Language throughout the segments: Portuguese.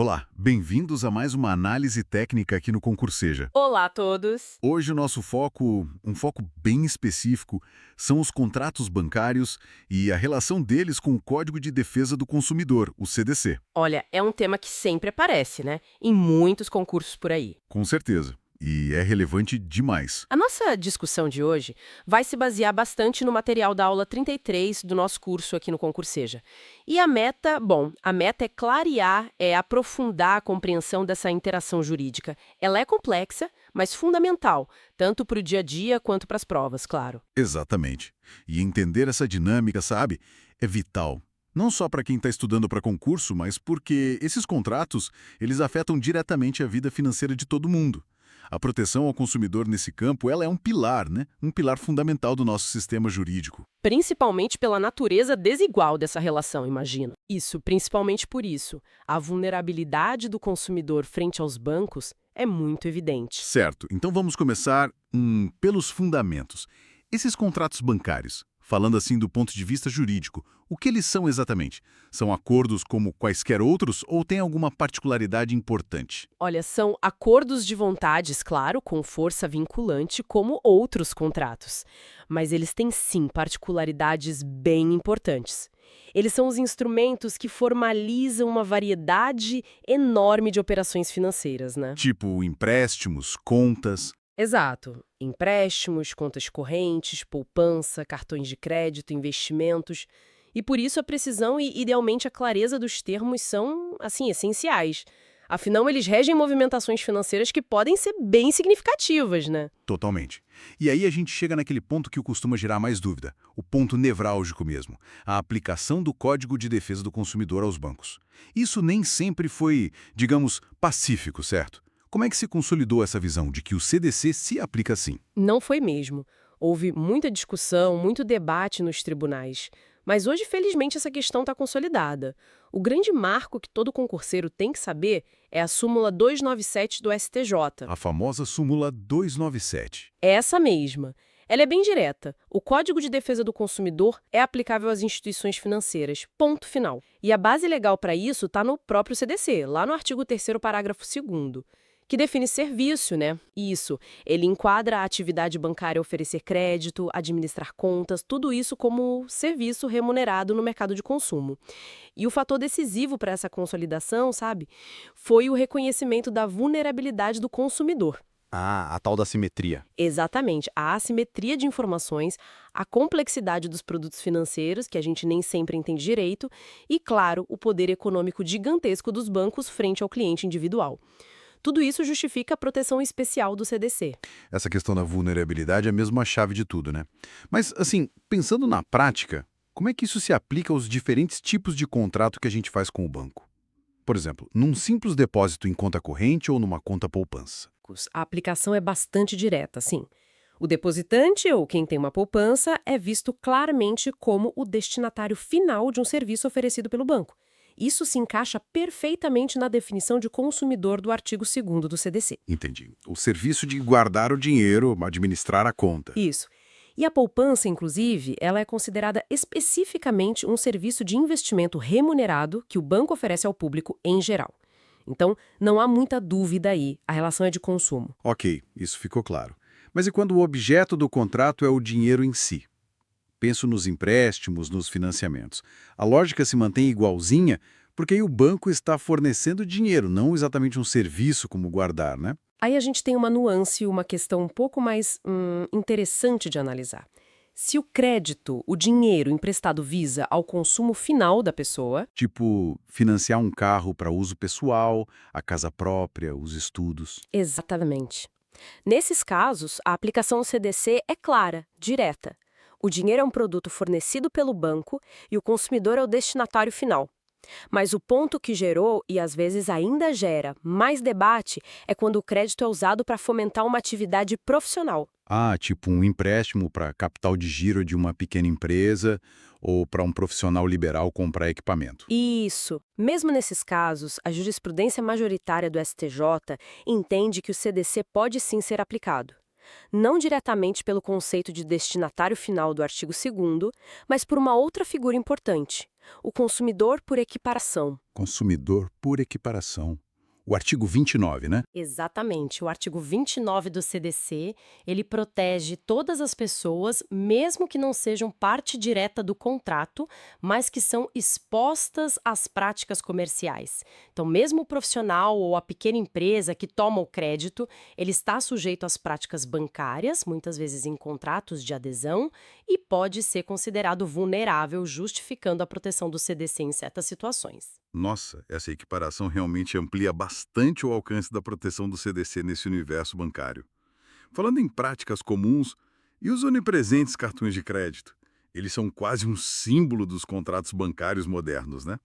Olá, bem-vindos a mais uma análise técnica aqui no Concurseja. Olá a todos! Hoje o nosso foco, um foco bem específico, são os contratos bancários e a relação deles com o Código de Defesa do Consumidor, o CDC. Olha, é um tema que sempre aparece, né? Em muitos concursos por aí. Com certeza. E é relevante demais. A nossa discussão de hoje vai se basear bastante no material da aula 33 do nosso curso aqui no Concurseja. E a meta é clarear, é aprofundar a compreensão dessa interação jurídica. Ela é complexa, mas fundamental, tanto para o dia a dia quanto para as provas, claro. Exatamente. E entender essa dinâmica, sabe, é vital. Não só para quem está estudando para concurso, mas porque esses contratos, eles afetam diretamente a vida financeira de todo mundo. A proteção ao consumidor nesse campo, ela é um pilar, né? Um pilar fundamental do nosso sistema jurídico. Principalmente pela natureza desigual dessa relação, imagina. Isso, principalmente por isso. A vulnerabilidade do consumidor frente aos bancos é muito evidente. Certo, então vamos começar pelos fundamentos. Esses contratos bancários, falando assim do ponto de vista jurídico, o que eles são exatamente? São acordos como quaisquer outros ou tem alguma particularidade importante? Olha, são acordos de vontades, claro, com força vinculante, como outros contratos. Mas eles têm sim particularidades bem importantes. Eles são os instrumentos que formalizam uma variedade enorme de operações financeiras, né? Tipo empréstimos, contas. Exato. Empréstimos, contas correntes, poupança, cartões de crédito, investimentos. E por isso a precisão e, idealmente, a clareza dos termos são, assim, essenciais. Afinal, eles regem movimentações financeiras que podem ser bem significativas, né? Totalmente. E aí a gente chega naquele ponto que costuma gerar mais dúvida, o ponto nevrálgico mesmo, a aplicação do Código de Defesa do Consumidor aos bancos. Isso nem sempre foi, digamos, pacífico, certo? Como é que se consolidou essa visão de que o CDC se aplica assim? Não foi mesmo. Houve muita discussão, muito debate nos tribunais. Mas hoje, felizmente, essa questão está consolidada. O grande marco que todo concurseiro tem que saber é a súmula 297 do STJ. A famosa súmula 297. É essa mesma. Ela é bem direta. O Código de Defesa do Consumidor é aplicável às instituições financeiras. Ponto final. E a base legal para isso está no próprio CDC, lá no artigo 3º, parágrafo 2º. Que define serviço, né? Isso. Ele enquadra a atividade bancária oferecer crédito, administrar contas, tudo isso como serviço remunerado no mercado de consumo. E o fator decisivo para essa consolidação, sabe, foi o reconhecimento da vulnerabilidade do consumidor. Ah, a tal da simetria. Exatamente. A assimetria de informações, a complexidade dos produtos financeiros, que a gente nem sempre entende direito, e, claro, o poder econômico gigantesco dos bancos frente ao cliente individual. Tudo isso justifica a proteção especial do CDC. Essa questão da vulnerabilidade é mesmo a chave de tudo, né? Mas, assim, pensando na prática, como é que isso se aplica aos diferentes tipos de contrato que a gente faz com o banco? Por exemplo, num simples depósito em conta corrente ou numa conta poupança? A aplicação é bastante direta, sim. O depositante, ou quem tem uma poupança, é visto claramente como o destinatário final de um serviço oferecido pelo banco. Isso se encaixa perfeitamente na definição de consumidor do artigo 2º do CDC. Entendi. O serviço de guardar o dinheiro, administrar a conta. Isso. E a poupança, inclusive, ela é considerada especificamente um serviço de investimento remunerado que o banco oferece ao público em geral. Então, não há muita dúvida aí, a relação é de consumo. Ok, isso ficou claro. Mas e quando o objeto do contrato é o dinheiro em si? Penso nos empréstimos, nos financiamentos. A lógica se mantém igualzinha porque aí o banco está fornecendo dinheiro, não exatamente um serviço como guardar, né? Aí a gente tem uma nuance, uma questão um pouco mais interessante de analisar. Se o crédito, o dinheiro emprestado visa ao consumo final da pessoa... Tipo, financiar um carro para uso pessoal, a casa própria, os estudos. Exatamente. Nesses casos, a aplicação do CDC é clara, direta. O dinheiro é um produto fornecido pelo banco e o consumidor é o destinatário final. Mas o ponto que gerou, e às vezes ainda gera, mais debate é quando o crédito é usado para fomentar uma atividade profissional. Ah, tipo um empréstimo para capital de giro de uma pequena empresa ou para um profissional liberal comprar equipamento. Isso. Mesmo nesses casos, a jurisprudência majoritária do STJ entende que o CDC pode sim ser aplicado. Não diretamente pelo conceito de destinatário final do artigo 2º, mas por uma outra figura importante, o consumidor por equiparação. Consumidor por equiparação. O artigo 29, né? Exatamente. O artigo 29 do CDC, ele protege todas as pessoas, mesmo que não sejam parte direta do contrato, mas que são expostas às práticas comerciais. Então, mesmo o profissional ou a pequena empresa que toma o crédito, ele está sujeito às práticas bancárias, muitas vezes em contratos de adesão, e pode ser considerado vulnerável, justificando a proteção do CDC em certas situações. Nossa, essa equiparação realmente amplia bastante o alcance da proteção do CDC nesse universo bancário. Falando em práticas comuns, e os onipresentes cartões de crédito? Eles são quase um símbolo dos contratos bancários modernos, né?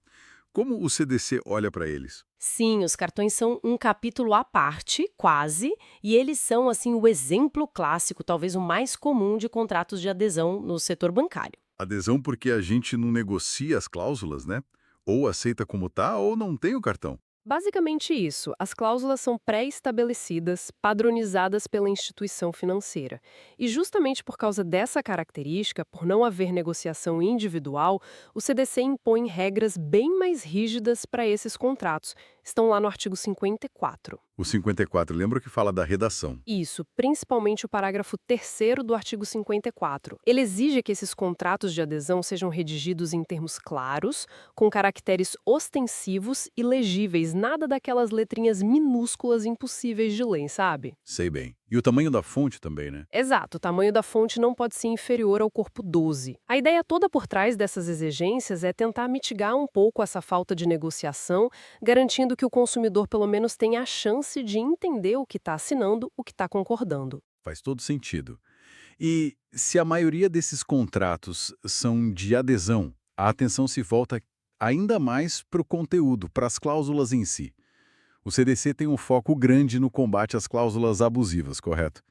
Como o CDC olha para eles? Sim, os cartões são um capítulo à parte, quase, e eles são, assim, o exemplo clássico, talvez o mais comum de contratos de adesão no setor bancário. Adesão porque a gente não negocia as cláusulas, né? Ou aceita como tá, ou não tem o cartão. Basicamente isso, as cláusulas são pré-estabelecidas, padronizadas pela instituição financeira. E justamente por causa dessa característica, por não haver negociação individual, o CDC impõe regras bem mais rígidas para esses contratos. Estão lá no artigo 54. O 54, lembra que fala da redação. Isso, principalmente o parágrafo 3º do artigo 54. Ele exige que esses contratos de adesão sejam redigidos em termos claros, com caracteres ostensivos e legíveis, nada daquelas letrinhas minúsculas impossíveis de ler, sabe? Sei bem. E o tamanho da fonte também, né? Exato, o tamanho da fonte não pode ser inferior ao corpo 12. A ideia toda por trás dessas exigências é tentar mitigar um pouco essa falta de negociação, garantindo que o consumidor pelo menos tenha a chance de entender o que está assinando, o que está concordando. Faz todo sentido. E se a maioria desses contratos são de adesão, a atenção se volta ainda mais para o conteúdo, para as cláusulas em si. O CDC tem um foco grande no combate às cláusulas abusivas, correto?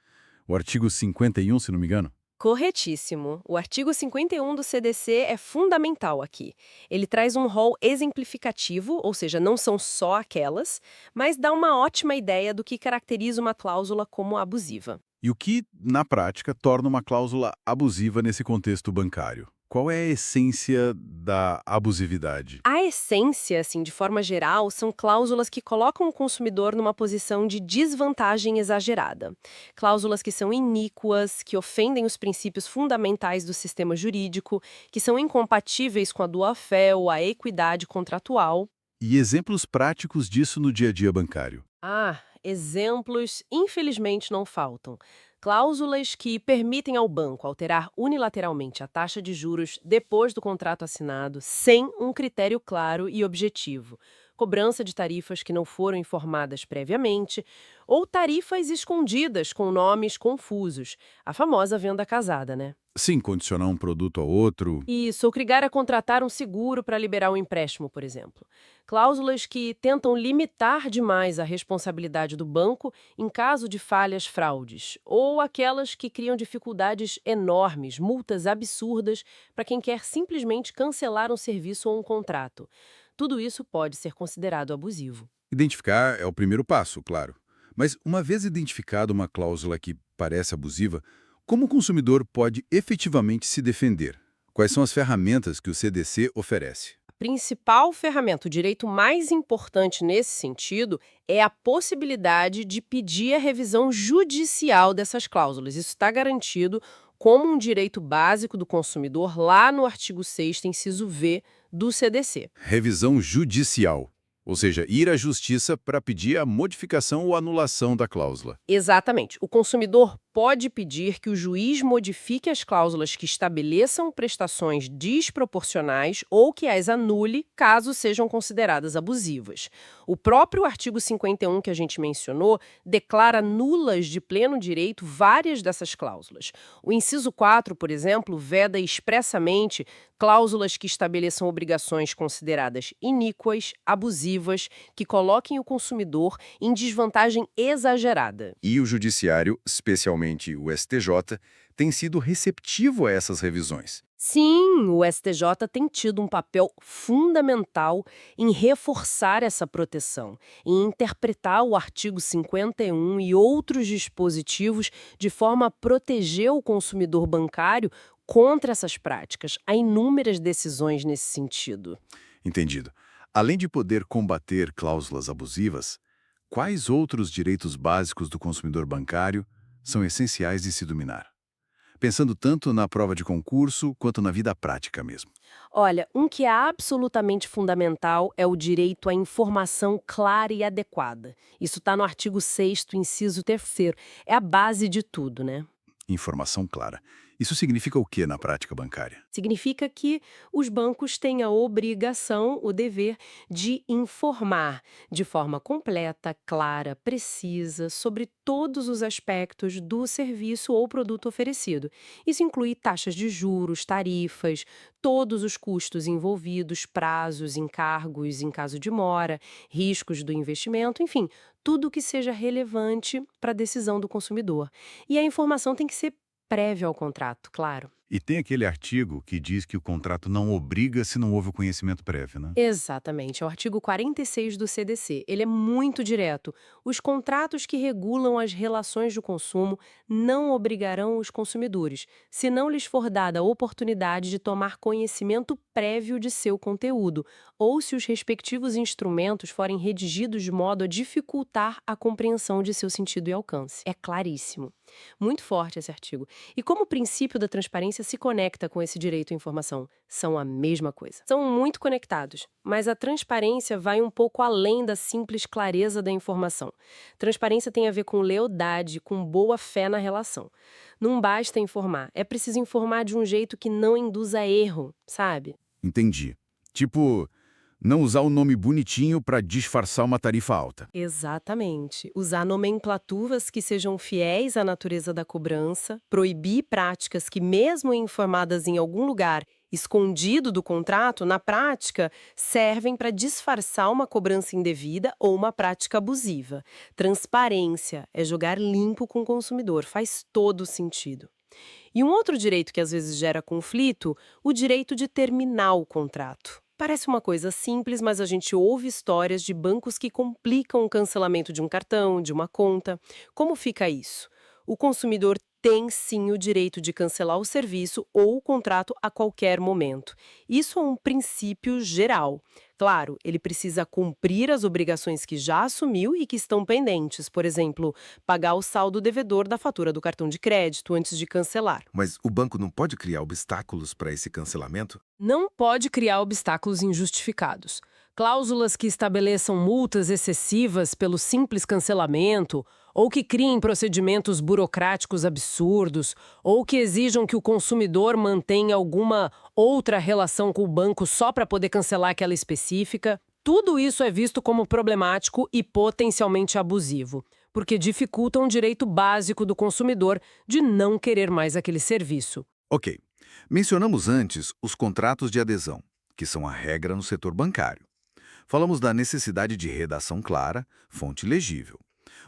O artigo 51, se não me engano? Corretíssimo. O artigo 51 do CDC é fundamental aqui. Ele traz um rol exemplificativo, ou seja, não são só aquelas, mas dá uma ótima ideia do que caracteriza uma cláusula como abusiva. E o que, na prática, torna uma cláusula abusiva nesse contexto bancário? Qual é a essência da abusividade? A essência, assim, de forma geral, são cláusulas que colocam o consumidor numa posição de desvantagem exagerada. Cláusulas que são iníquas, que ofendem os princípios fundamentais do sistema jurídico, que são incompatíveis com a boa-fé ou a equidade contratual. E exemplos práticos disso no dia a dia bancário? Exemplos, infelizmente, não faltam. Cláusulas que permitem ao banco alterar unilateralmente a taxa de juros depois do contrato assinado, sem um critério claro e objetivo. Cobrança de tarifas que não foram informadas previamente, ou tarifas escondidas com nomes confusos. A famosa venda casada, né? Sim, condicionar um produto ao outro. Isso, obrigar a contratar um seguro para liberar um empréstimo, por exemplo. Cláusulas que tentam limitar demais a responsabilidade do banco em caso de falhas, fraudes. Ou aquelas que criam dificuldades enormes, multas absurdas para quem quer simplesmente cancelar um serviço ou um contrato. Tudo isso pode ser considerado abusivo. Identificar é o primeiro passo, claro. Mas uma vez identificada uma cláusula que parece abusiva, como o consumidor pode efetivamente se defender? Quais são as ferramentas que o CDC oferece? A principal ferramenta, o direito mais importante nesse sentido, é a possibilidade de pedir a revisão judicial dessas cláusulas. Isso está garantido como um direito básico do consumidor lá no artigo 6º, inciso V, do CDC. Revisão judicial, ou seja, ir à justiça para pedir a modificação ou anulação da cláusula. Exatamente. O consumidor pode pedir que o juiz modifique as cláusulas que estabeleçam prestações desproporcionais ou que as anule caso sejam consideradas abusivas. O próprio artigo 51 que a gente mencionou declara nulas de pleno direito várias dessas cláusulas. O inciso 4, por exemplo, veda expressamente cláusulas que estabeleçam obrigações consideradas iníquas, abusivas, que coloquem o consumidor em desvantagem exagerada. E o judiciário, especialmente o STJ, tem sido receptivo a essas revisões. Sim, o STJ tem tido um papel fundamental em reforçar essa proteção, em interpretar o artigo 51 e outros dispositivos de forma a proteger o consumidor bancário contra essas práticas. Há inúmeras decisões nesse sentido. Entendido. Além de poder combater cláusulas abusivas, quais outros direitos básicos do consumidor bancário são essenciais de se dominar? Pensando tanto na prova de concurso quanto na vida prática mesmo. Olha, um que é absolutamente fundamental é o direito à informação clara e adequada. Isso está no artigo 6º, inciso 3º. É a base de tudo, né? Informação clara. Isso significa o que na prática bancária? Significa que os bancos têm a obrigação, o dever de informar de forma completa, clara, precisa sobre todos os aspectos do serviço ou produto oferecido. Isso inclui taxas de juros, tarifas, todos os custos envolvidos, prazos, encargos em caso de mora, riscos do investimento, enfim, tudo que seja relevante para a decisão do consumidor. E a informação tem que ser prévia ao contrato, claro. E tem aquele artigo que diz que o contrato não obriga se não houve o conhecimento prévio, né? Exatamente, é o artigo 46 do CDC. Ele é muito direto. Os contratos que regulam as relações de consumo não obrigarão os consumidores, se não lhes for dada a oportunidade de tomar conhecimento prévio de seu conteúdo, ou se os respectivos instrumentos forem redigidos de modo a dificultar a compreensão de seu sentido e alcance. É claríssimo. Muito forte esse artigo. E como o princípio da transparência se conecta com esse direito à informação? São a mesma coisa. São muito conectados, mas a transparência vai um pouco além da simples clareza da informação. Transparência tem a ver com lealdade, com boa fé na relação. Não basta informar, é preciso informar de um jeito que não induza a erro, sabe? Entendi. Tipo, não usar o nome bonitinho para disfarçar uma tarifa alta. Exatamente. Usar nomenclaturas que sejam fiéis à natureza da cobrança, proibir práticas que, mesmo informadas em algum lugar escondido do contrato, na prática, servem para disfarçar uma cobrança indevida ou uma prática abusiva. Transparência é jogar limpo com o consumidor, faz todo sentido. E um outro direito que às vezes gera conflito, o direito de terminar o contrato. Parece uma coisa simples, mas a gente ouve histórias de bancos que complicam o cancelamento de um cartão, de uma conta. Como fica isso? O consumidor tem sim o direito de cancelar o serviço ou o contrato a qualquer momento. Isso é um princípio geral. Claro, ele precisa cumprir as obrigações que já assumiu e que estão pendentes, por exemplo, pagar o saldo devedor da fatura do cartão de crédito antes de cancelar. Mas o banco não pode criar obstáculos para esse cancelamento? Não pode criar obstáculos injustificados. Cláusulas que estabeleçam multas excessivas pelo simples cancelamento, ou que criem procedimentos burocráticos absurdos, ou que exijam que o consumidor mantenha alguma outra relação com o banco só para poder cancelar aquela específica. Tudo isso é visto como problemático e potencialmente abusivo, porque dificulta um direito básico do consumidor de não querer mais aquele serviço. Ok. Mencionamos antes os contratos de adesão, que são a regra no setor bancário. Falamos da necessidade de redação clara, fonte legível.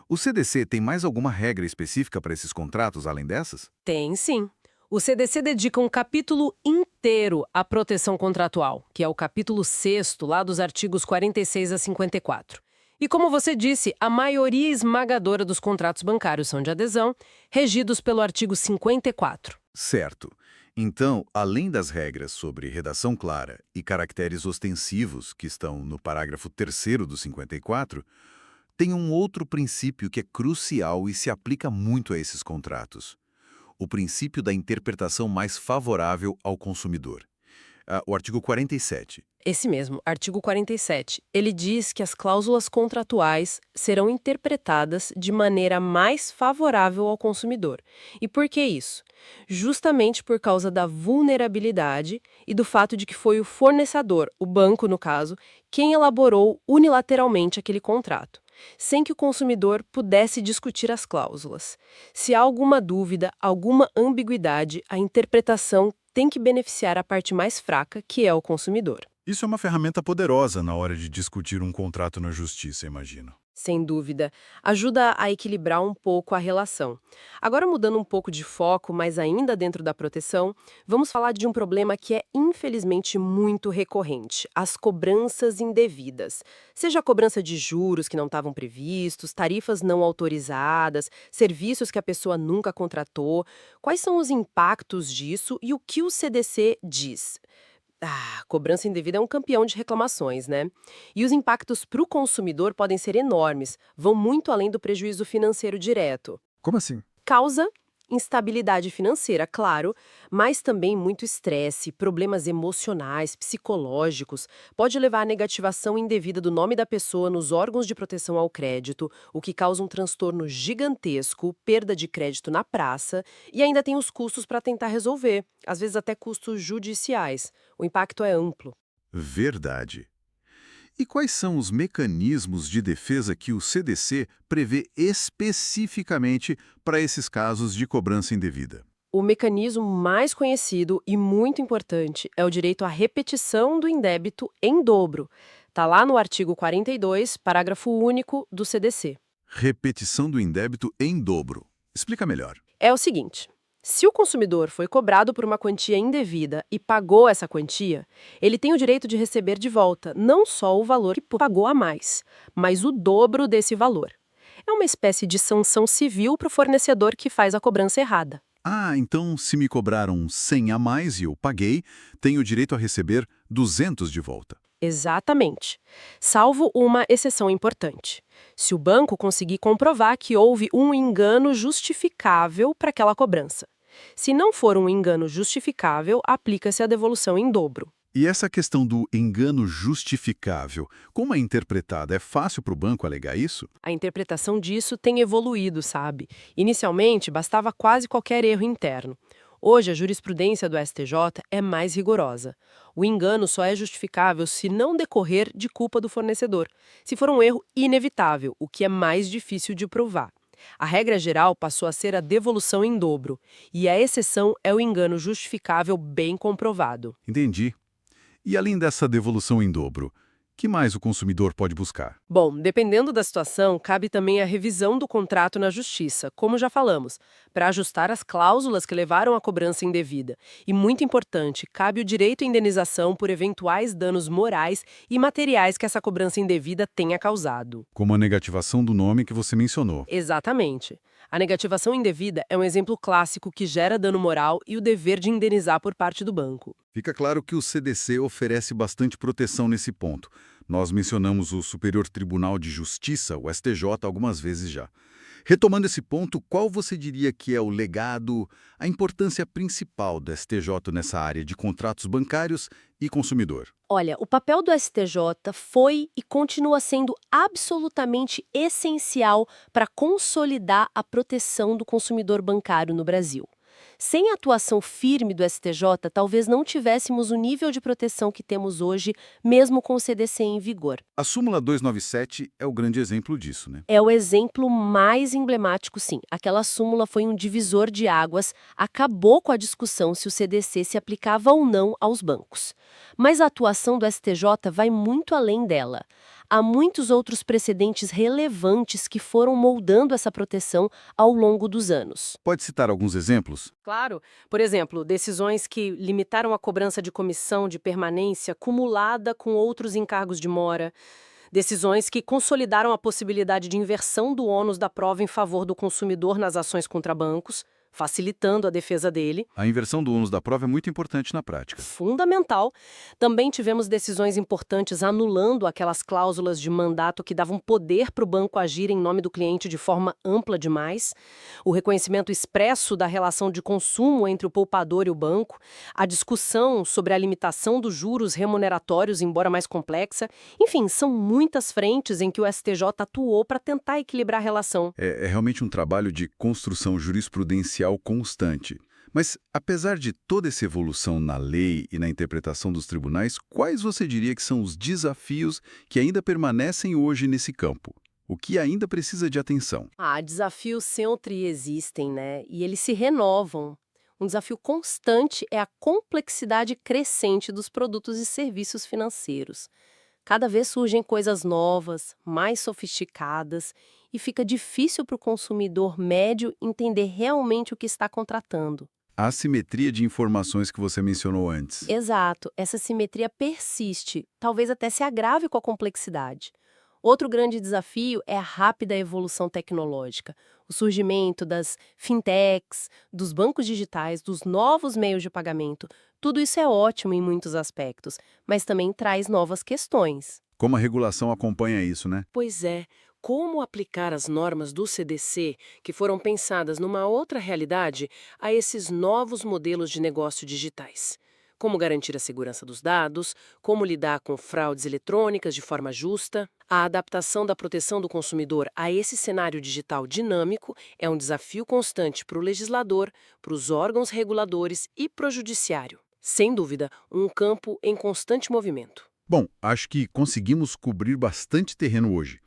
O CDC tem mais alguma regra específica para esses contratos além dessas? Tem sim. O CDC dedica um capítulo inteiro à proteção contratual, que é o capítulo 6º, lá dos artigos 46 a 54. E como você disse, a maioria esmagadora dos contratos bancários são de adesão, regidos pelo artigo 54. Certo. Então, além das regras sobre redação clara e caracteres ostensivos que estão no parágrafo 3º do 54, tem um outro princípio que é crucial e se aplica muito a esses contratos. O princípio da interpretação mais favorável ao consumidor. O artigo 47. Esse mesmo, artigo 47. Ele diz que as cláusulas contratuais serão interpretadas de maneira mais favorável ao consumidor. E por que isso? Justamente por causa da vulnerabilidade e do fato de que foi o fornecedor, o banco no caso, quem elaborou unilateralmente aquele contrato, sem que o consumidor pudesse discutir as cláusulas. Se há alguma dúvida, alguma ambiguidade, a interpretação tem que beneficiar a parte mais fraca, que é o consumidor. Isso é uma ferramenta poderosa na hora de discutir um contrato na justiça, imagino. Sem dúvida. Ajuda a equilibrar um pouco a relação. Agora, mudando um pouco de foco, mas ainda dentro da proteção, vamos falar de um problema que é, infelizmente, muito recorrente: as cobranças indevidas. Seja a cobrança de juros que não estavam previstos, tarifas não autorizadas, serviços que a pessoa nunca contratou. Quais são os impactos disso e o que o CDC diz? Cobrança indevida é um campeão de reclamações, né? E os impactos para o consumidor podem ser enormes, vão muito além do prejuízo financeiro direto. Como assim? Causa instabilidade financeira, claro, mas também muito estresse, problemas emocionais, psicológicos, pode levar à negativação indevida do nome da pessoa nos órgãos de proteção ao crédito, o que causa um transtorno gigantesco, perda de crédito na praça, e ainda tem os custos para tentar resolver, às vezes até custos judiciais. O impacto é amplo. Verdade. E quais são os mecanismos de defesa que o CDC prevê especificamente para esses casos de cobrança indevida? O mecanismo mais conhecido e muito importante é o direito à repetição do indébito em dobro. Está lá no artigo 42, parágrafo único do CDC. Repetição do indébito em dobro. Explica melhor. É o seguinte: se o consumidor foi cobrado por uma quantia indevida e pagou essa quantia, ele tem o direito de receber de volta não só o valor que pagou a mais, mas o dobro desse valor. É uma espécie de sanção civil para o fornecedor que faz a cobrança errada. Então se me cobraram 100 a mais e eu paguei, tenho direito a receber 200 de volta. Exatamente. Salvo uma exceção importante: se o banco conseguir comprovar que houve um engano justificável para aquela cobrança. Se não for um engano justificável, aplica-se a devolução em dobro. E essa questão do engano justificável, como é interpretada? É fácil para o banco alegar isso? A interpretação disso tem evoluído, sabe? Inicialmente, bastava quase qualquer erro interno. Hoje, a jurisprudência do STJ é mais rigorosa. O engano só é justificável se não decorrer de culpa do fornecedor, se for um erro inevitável, o que é mais difícil de provar. A regra geral passou a ser a devolução em dobro, e a exceção é o engano justificável bem comprovado. Entendi. E além dessa devolução em dobro, que mais o consumidor pode buscar? Bom, dependendo da situação, cabe também a revisão do contrato na justiça, como já falamos, para ajustar as cláusulas que levaram à cobrança indevida. E muito importante, cabe o direito à indenização por eventuais danos morais e materiais que essa cobrança indevida tenha causado. Como a negativação do nome que você mencionou. Exatamente. A negativação indevida é um exemplo clássico que gera dano moral e o dever de indenizar por parte do banco. Fica claro que o CDC oferece bastante proteção nesse ponto. Nós mencionamos o Superior Tribunal de Justiça, o STJ, algumas vezes já. Retomando esse ponto, qual você diria que é o legado, a importância principal do STJ nessa área de contratos bancários e consumidor? Olha, o papel do STJ foi e continua sendo absolutamente essencial para consolidar a proteção do consumidor bancário no Brasil. Sem a atuação firme do STJ, talvez não tivéssemos o nível de proteção que temos hoje, mesmo com o CDC em vigor. A súmula 297 é o grande exemplo disso, né? É o exemplo mais emblemático, sim. Aquela súmula foi um divisor de águas, acabou com a discussão se o CDC se aplicava ou não aos bancos. Mas a atuação do STJ vai muito além dela. Há muitos outros precedentes relevantes que foram moldando essa proteção ao longo dos anos. Pode citar alguns exemplos? Claro. Por exemplo, decisões que limitaram a cobrança de comissão de permanência cumulada com outros encargos de mora. Decisões que consolidaram a possibilidade de inversão do ônus da prova em favor do consumidor nas ações contra bancos, facilitando a defesa dele. A inversão do ônus da prova é muito importante na prática. Fundamental. Também tivemos decisões importantes anulando aquelas cláusulas de mandato que davam poder para o banco agir em nome do cliente de forma ampla demais, o reconhecimento expresso da relação de consumo entre o poupador e o banco, a discussão sobre a limitação dos juros remuneratórios, embora mais complexa. Enfim, são muitas frentes em que o STJ atuou para tentar equilibrar a relação. É realmente um trabalho de construção jurisprudencial constante. Mas, apesar de toda essa evolução na lei e na interpretação dos tribunais, quais você diria que são os desafios que ainda permanecem hoje nesse campo? O que ainda precisa de atenção? Desafios sempre existem, né? E eles se renovam. Um desafio constante é a complexidade crescente dos produtos e serviços financeiros. Cada vez surgem coisas novas, mais sofisticadas, e fica difícil para o consumidor médio entender realmente o que está contratando. A assimetria de informações que você mencionou antes. Exato, essa simetria persiste, talvez até se agrave com a complexidade. Outro grande desafio é a rápida evolução tecnológica, o surgimento das fintechs, dos bancos digitais, dos novos meios de pagamento. Tudo isso é ótimo em muitos aspectos, mas também traz novas questões. Como a regulação acompanha isso, né? Pois é, como aplicar as normas do CDC, que foram pensadas numa outra realidade, a esses novos modelos de negócio digitais? Como garantir a segurança dos dados, como lidar com fraudes eletrônicas de forma justa. A adaptação da proteção do consumidor a esse cenário digital dinâmico é um desafio constante para o legislador, para os órgãos reguladores e para o judiciário. Sem dúvida, um campo em constante movimento. Bom, acho que conseguimos cobrir bastante terreno hoje.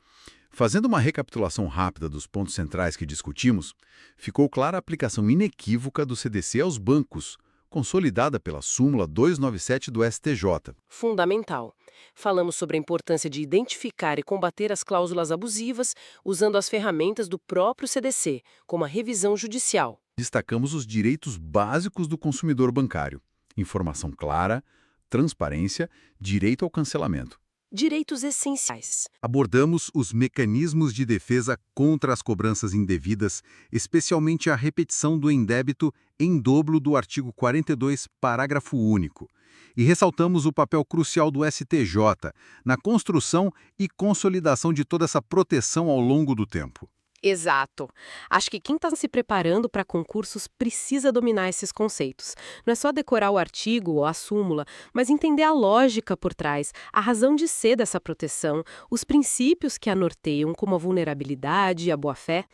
Fazendo uma recapitulação rápida dos pontos centrais que discutimos, ficou clara a aplicação inequívoca do CDC aos bancos, consolidada pela súmula 297 do STJ. Fundamental. Falamos sobre a importância de identificar e combater as cláusulas abusivas usando as ferramentas do próprio CDC, como a revisão judicial. Destacamos os direitos básicos do consumidor bancário: informação clara, transparência, direito ao cancelamento. Direitos essenciais. Abordamos os mecanismos de defesa contra as cobranças indevidas, especialmente a repetição do indébito em dobro do artigo 42, parágrafo único. E ressaltamos o papel crucial do STJ na construção e consolidação de toda essa proteção ao longo do tempo. Exato. Acho que quem está se preparando para concursos precisa dominar esses conceitos. Não é só decorar o artigo ou a súmula, mas entender a lógica por trás, a razão de ser dessa proteção, os princípios que a norteiam, como a vulnerabilidade e a boa-fé.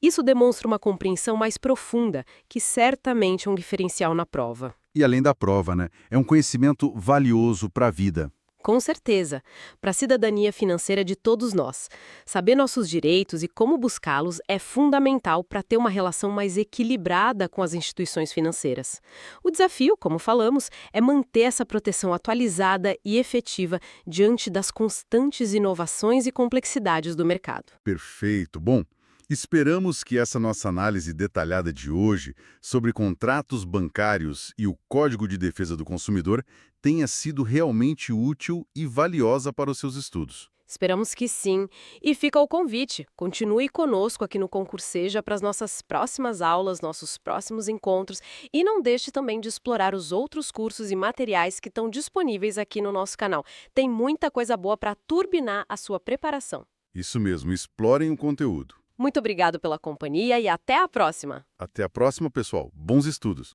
Isso demonstra uma compreensão mais profunda, que certamente é um diferencial na prova. E além da prova, né? É um conhecimento valioso para a vida. Com certeza, para a cidadania financeira de todos nós. Saber nossos direitos e como buscá-los é fundamental para ter uma relação mais equilibrada com as instituições financeiras. O desafio, como falamos, é manter essa proteção atualizada e efetiva diante das constantes inovações e complexidades do mercado. Perfeito. Bom, esperamos que essa nossa análise detalhada de hoje sobre contratos bancários e o Código de Defesa do Consumidor tenha sido realmente útil e valiosa para os seus estudos. Esperamos que sim. E fica o convite. Continue conosco aqui no Concurseja para as nossas próximas aulas, nossos próximos encontros. E não deixe também de explorar os outros cursos e materiais que estão disponíveis aqui no nosso canal. Tem muita coisa boa para turbinar a sua preparação. Isso mesmo, explorem o conteúdo. Muito obrigado pela companhia e até a próxima! Até a próxima, pessoal. Bons estudos!